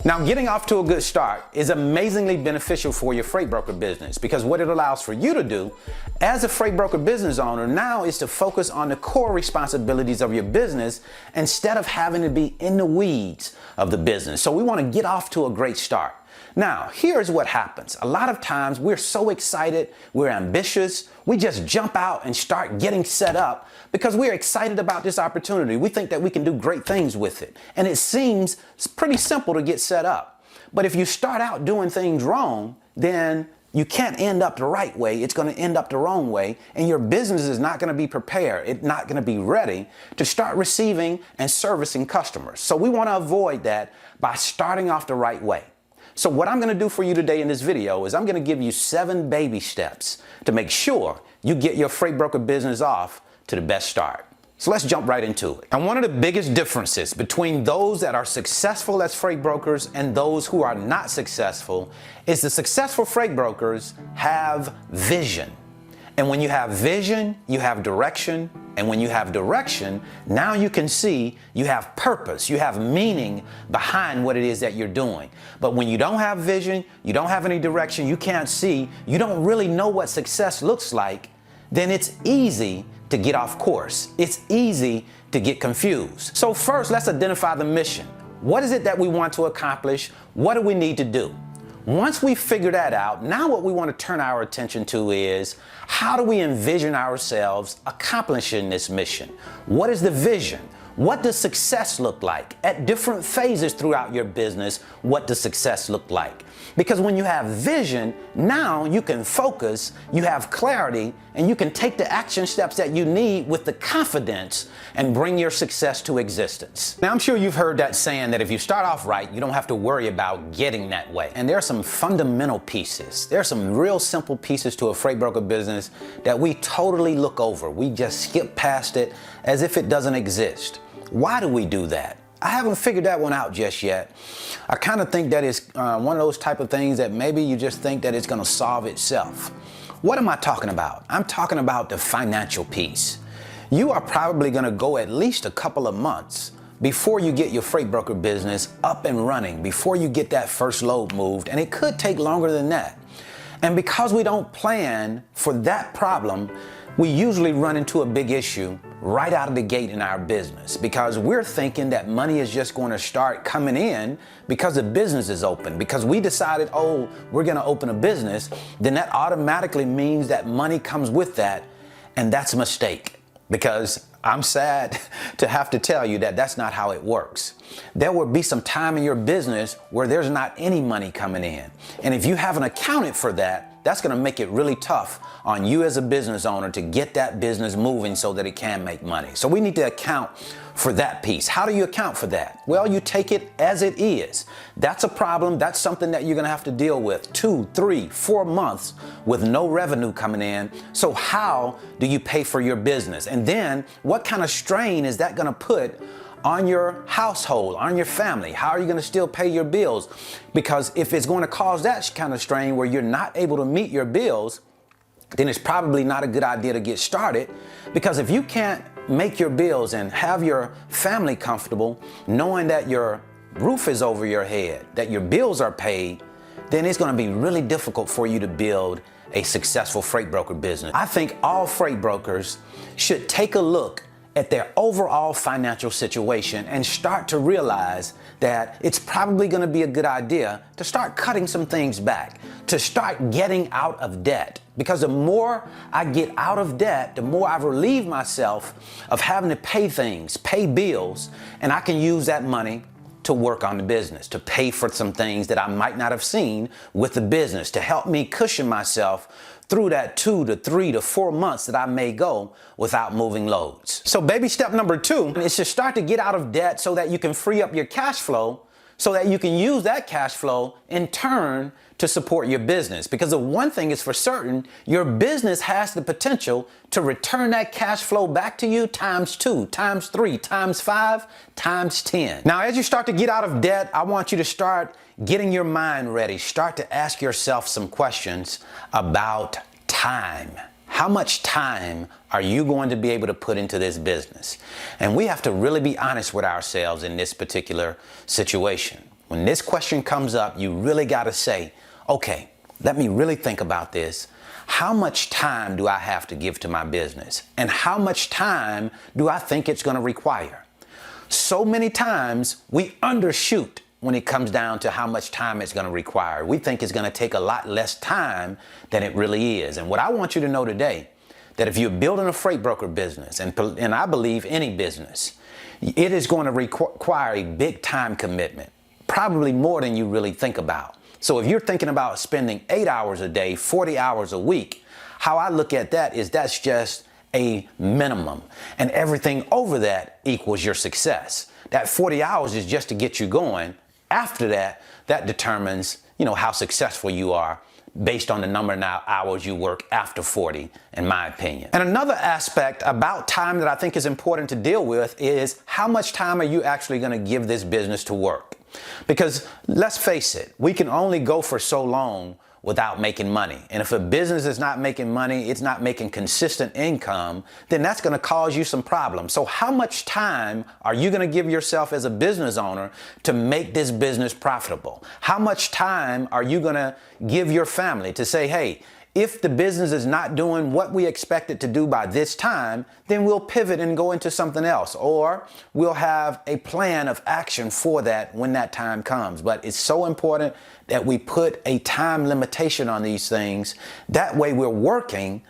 Now, getting off to a good start is amazingly beneficial for your freight broker business, because what it allows for you to do as a freight broker business owner now is to focus on the core responsibilities of your business instead of having to be in the weeds of the business. So we want to get off to a great start. Now, here's what happens. A lot of times we're so excited, we're ambitious, we just jump out and start getting set up because we're excited about this opportunity. We think that we can do great things with it. And it seems pretty simple to get set up. But if you start out doing things wrong, then you can't end up the right way. It's going to end up the wrong way, and your business is not going to be prepared. It's not going to be ready to start receiving and servicing customers. So we want to avoid that by starting off the right way. So what I'm going to do for you today in this video is I'm going to give you 7 baby steps to make sure you get your freight broker business off to the best start. So let's jump right into it. And one of the biggest differences between those that are successful as freight brokers and those who are not successful is the successful freight brokers have vision. And when you have vision, you have direction. And when you have direction, now you can see you have purpose, you have meaning behind what it is that you're doing. But when you don't have vision, you don't have any direction, you can't see, you don't really know what success looks like, then it's easy to get off course. It's easy to get confused. So first, let's identify the mission. What is it that we want to accomplish? What do we need to do? Once we figure that out, now what we want to turn our attention to is how do we envision ourselves accomplishing this mission? What is the vision? What does success look like? At different phases throughout your business, what does success look like? Because when you have vision, now you can focus, you have clarity, and you can take the action steps that you need with the confidence and bring your success to existence. Now, I'm sure you've heard that saying that if you start off right, you don't have to worry about getting that way. And there are some fundamental pieces. There are some real simple pieces to a freight broker business that we totally look over. We just skip past it as if it doesn't exist. Why do we do that? I haven't figured that one out just yet. I kind of think that it's one of those type of things that maybe you just think that it's going to solve itself. What am I talking about? I'm talking about the financial piece. You are probably going to go at least a couple of months before you get your freight broker business up and running, before you get that first load moved, and it could take longer than that. And because we don't plan for that problem, we usually run into a big issue right out of the gate in our business, because we're thinking that money is just going to start coming in because the business is open. Because we decided, oh, we're going to open a business, then that automatically means that money comes with that, and that's a mistake. Because I'm sad to have to tell you that that's not how it works. There will be some time in your business where there's not any money coming in. And if you haven't accounted for that, that's going to make it really tough on you as a business owner to get that business moving so that it can make money. So we need to account for that piece. How do you account for that? Well, you take it as it is. That's a problem. That's something that you're going to have to deal with 2, 3, 4 months with no revenue coming in. So how do you pay for your business? And then what kind of strain is that going to put on your household, on your family? How are you going to still pay your bills? Because if it's going to cause that kind of strain where you're not able to meet your bills, then it's probably not a good idea to get started. Because if you can't make your bills and have your family comfortable, knowing that your roof is over your head, that your bills are paid, then it's going to be really difficult for you to build a successful freight broker business. I think all freight brokers should take a look at their overall financial situation and start to realize that it's probably going to be a good idea to start cutting some things back, to start getting out of debt. Because the more I get out of debt, the more I relieve myself of having to pay things, pay bills, and I can use that money to work on the business, to pay for some things that I might not have seen with the business, to help me cushion myself through that 2 to 3 to 4 months that I may go without moving loads. So baby step number 2 is to start to get out of debt so that you can free up your cash flow, so that you can use that cash flow in turn to support your business. Because the one thing is for certain, your business has the potential to return that cash flow back to you times 2, times 3, times 5, times 10. Now, as you start to get out of debt, I want you to start getting your mind ready. Start to ask yourself some questions about time. How much time are you going to be able to put into this business? And we have to really be honest with ourselves in this particular situation. when this question comes up, you really got to say, okay, let me really think about this. How much time do I have to give to my business? And how much time do I think it's going to require? So many times we undershoot when it comes down to how much time it's going to require. We think it's going to take a lot less time than it really is. And what I want you to know today, that if you're building a freight broker business, and I believe any business, it is going to require a big time commitment, probably more than you really think about. So if you're thinking about spending 8 hours a day, 40 hours a week, how I look at that is that's just a minimum. And everything over that equals your success. That 40 hours is just to get you going. After that, that determines, how successful you are based on the number of hours you work after 40, in my opinion. And another aspect about time that I think is important to deal with is how much time are you actually going to give this business to work? Because let's face it, we can only go for so long without making money. And if a business is not making money, it's not making consistent income, then that's going to cause you some problems. So how much time are you going to give yourself as a business owner to make this business profitable? How much time are you going to give your family to say, hey, if the business is not doing what we expect it to do by this time, then we'll pivot and go into something else, or we'll have a plan of action for that when that time comes. But it's so important that we put a time limitation on these things. That way we're working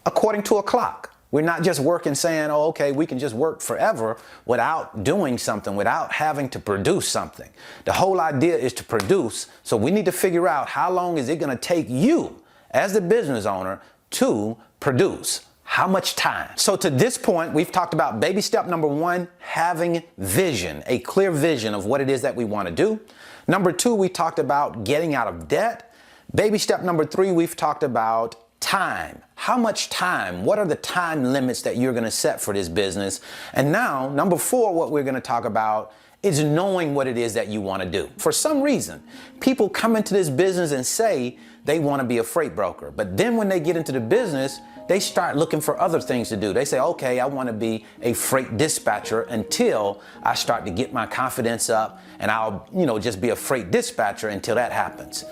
according to a clock. We're not just working saying, oh, okay, we can just work forever without doing something, without having to produce something. The whole idea is to produce. So we need to figure out how long is it going to take you as the business owner to produce. How much time? So to this point, we've talked about baby step number 1, having vision, a clear vision of what it is that we want to do. Number 2, we talked about getting out of debt. Baby step number 3, we've talked about time. How much time? What are the time limits that you're going to set for this business? And now, number 4, what we're going to talk about is knowing what it is that you want to do. For some reason, people come into this business and say they want to be a freight broker. But then when they get into the business, they start looking for other things to do. They say, okay, I want to be a freight dispatcher until I start to get my confidence up, and I'll, just be a freight dispatcher until that happens.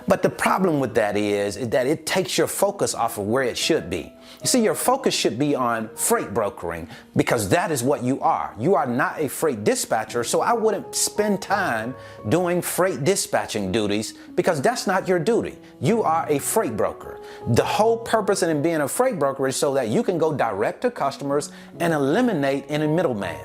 But the problem with that is that it takes your focus off of where it should be. You see, your focus should be on freight brokering, because that is what you are. You are not a freight dispatcher, so I wouldn't spend time doing freight dispatching duties, because that's not your duty. You are a freight broker. The whole purpose in being a freight broker is so that you can go direct to customers and eliminate any middleman.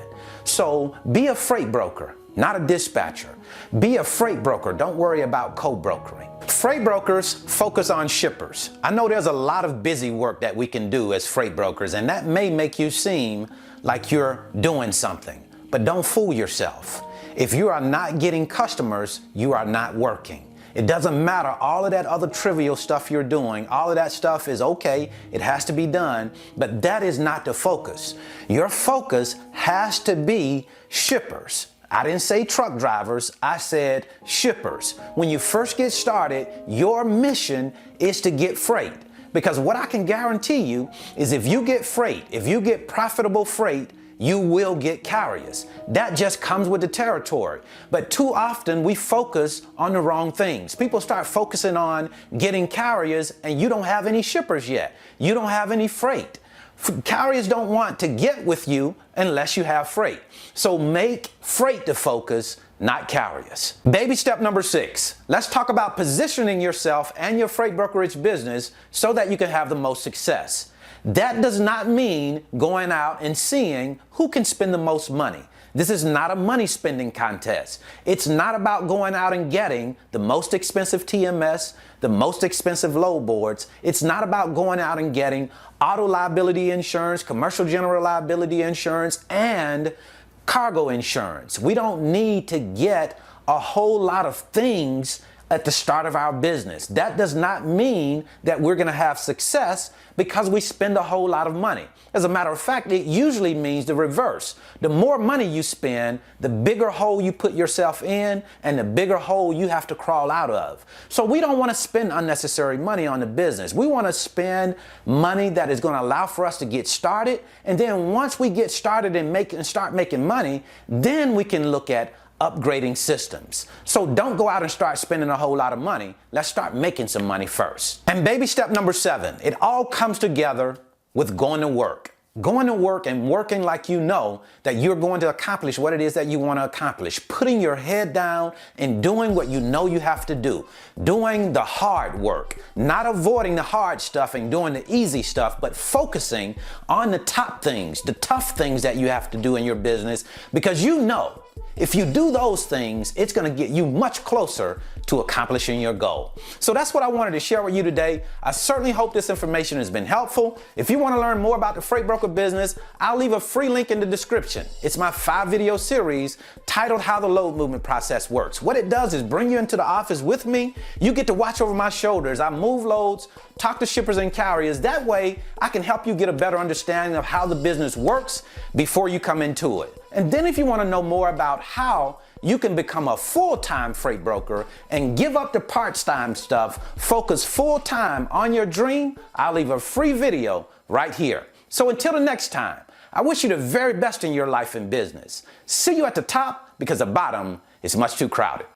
So be a freight broker, not a dispatcher. Be a freight broker. Don't worry about co-brokering. Freight brokers focus on shippers. I know there's a lot of busy work that we can do as freight brokers, and that may make you seem like you're doing something, but don't fool yourself. If you are not getting customers, you are not working. It doesn't matter all of that other trivial stuff you're doing. All of that stuff is okay. It has to be done, but that is not the focus. Your focus has to be shippers. I didn't say truck drivers, I said shippers. When you first get started, your mission is to get freight. Because what I can guarantee you is if you get freight, if you get profitable freight, you will get carriers. That just comes with the territory. But too often we focus on the wrong things. People start focusing on getting carriers, and you don't have any shippers yet. You don't have any freight. Carriers don't want to get with you unless you have freight. So make freight the focus, not carriers. Baby step number 6. Let's talk about positioning yourself and your freight brokerage business so that you can have the most success. That does not mean going out and seeing who can spend the most money. This is not a money spending contest. It's not about going out and getting the most expensive TMS, the most expensive load boards. It's not about going out and getting auto liability insurance, commercial general liability insurance, and cargo insurance. We don't need to get a whole lot of things at the start of our business. That does not mean that we're going to have success because we spend a whole lot of money. As a matter of fact, it usually means the reverse. The more money you spend, the bigger hole you put yourself in, and the bigger hole you have to crawl out of. So we don't want to spend unnecessary money on the business. We want to spend money that is going to allow for us to get started. And then once we get started and start making money, then we can look at upgrading systems. So don't go out and start spending a whole lot of money. Let's start making some money first. And baby step number 7, it all comes together with going to work. Going to work and working like you know that you're going to accomplish what it is that you want to accomplish. Putting your head down and doing what you know you have to do. Doing the hard work. Not avoiding the hard stuff and doing the easy stuff, but focusing on the top things, the tough things that you have to do in your business, because you know if you do those things, it's going to get you much closer to accomplishing your goal. So that's what I wanted to share with you today. I certainly hope this information has been helpful. If you want to learn more about the freight broker business, I'll leave a free link in the description. It's my 5-video series titled How the Load Movement Process Works. What it does is bring you into the office with me. You get to watch over my shoulders. I move loads, talk to shippers and carriers. That way, I can help you get a better understanding of how the business works before you come into it. And then if you want to know more about how you can become a full-time freight broker and give up the part-time stuff, focus full-time on your dream, I'll leave a free video right here. So until the next time, I wish you the very best in your life and business. See you at the top, because the bottom is much too crowded.